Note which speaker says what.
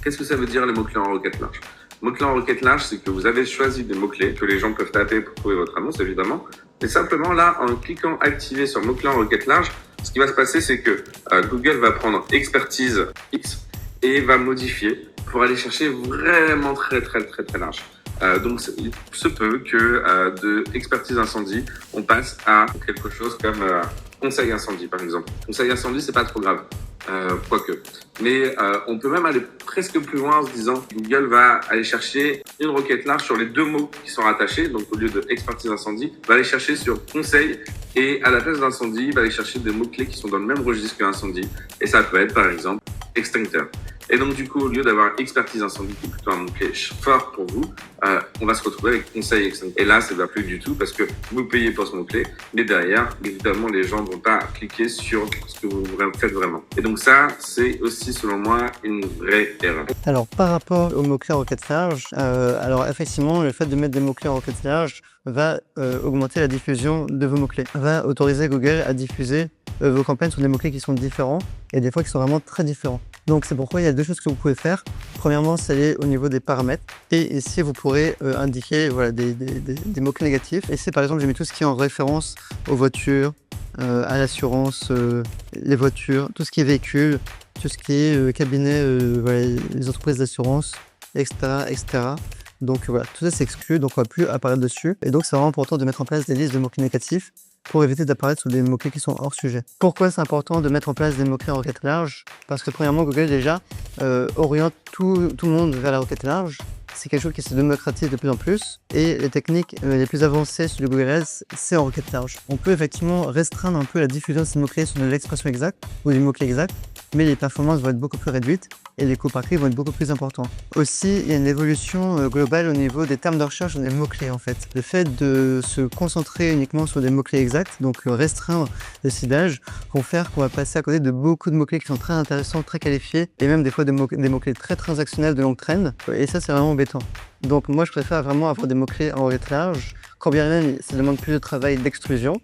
Speaker 1: Qu'est-ce que ça veut dire les mots-clés en requête large? Mots-clés en requête large, c'est que vous avez choisi des mots-clés que les gens peuvent taper pour trouver votre annonce, évidemment. Mais simplement, là, en cliquant activer sur mots-clés en requête large, ce qui va se passer, c'est que Google va prendre expertise X et va modifier pour aller chercher vraiment très large. Donc, il se peut que de expertise incendie, on passe à quelque chose comme conseil incendie, par exemple. Conseil incendie, c'est pas trop grave. Quoique. Mais on peut même aller presque plus loin en se disant Google va aller chercher une requête large sur les deux mots qui sont rattachés. Donc au lieu de expertise incendie, va aller chercher sur conseil et à la place d'incendie, va aller chercher des mots-clés qui sont dans le même registre que incendie. Et ça peut être par exemple extincteur. Et donc du coup, au lieu d'avoir expertise incendie qui est plutôt un mot-clé fort pour vous, on va se retrouver avec conseil extincteur. Et là, ça ne va plus du tout parce que vous payez pour ce mot-clé, mais derrière, évidemment, les gens ne vont pas cliquer sur ce que vous faites vraiment. Et donc ça, c'est aussi, selon moi, une vraie erreur.
Speaker 2: Alors, par rapport aux mots-clés en requête large, alors effectivement, le fait de mettre des mots-clés en requête large va augmenter la diffusion de vos mots-clés, va autoriser Google à diffuser vos campagnes sur des mots-clés qui sont différents et des fois qui sont vraiment très différents. Donc c'est pourquoi il y a deux choses que vous pouvez faire. Premièrement, c'est aller au niveau des paramètres et ici vous pourrez indiquer voilà, des mots-clés négatifs. Et c'est par exemple, j'ai mis tout ce qui est en référence aux voitures, à l'assurance, les voitures, tout ce qui est véhicule, tout ce qui est cabinet, voilà, les entreprises d'assurance, etc. Donc voilà, tout ça s'exclut, donc on ne va plus apparaître dessus. Et donc c'est vraiment important de mettre en place des listes de mots-clés négatifs pour éviter d'apparaître sur des mots-clés qui sont hors sujet. Pourquoi c'est important de mettre en place des mots-clés en requête large? Parce que premièrement, Google déjà oriente tout le monde vers la requête large. C'est quelque chose qui se démocratise de plus en plus et les techniques les plus avancées sur le Google Ads, c'est en requête large. On peut effectivement restreindre un peu la diffusion de ces mots-clés sur de l'expression exacte ou des mots-clés exacts, mais les performances vont être beaucoup plus réduites et les coûts par clic vont être beaucoup plus importants. Aussi, il y a une évolution globale au niveau des termes de recherche sur des mots-clés en fait. Le fait de se concentrer uniquement sur des mots-clés exacts, donc restreindre le ciblage, vont faire qu'on va passer à côté de beaucoup de mots-clés qui sont très intéressants, très qualifiés et même des fois des mots-clés très transactionnels de longue traîne. Et ça, c'est vraiment embêtant. Donc moi, je préfère vraiment avoir des mots-clés en requête large, quand bien même ça demande plus de travail d'extrusion.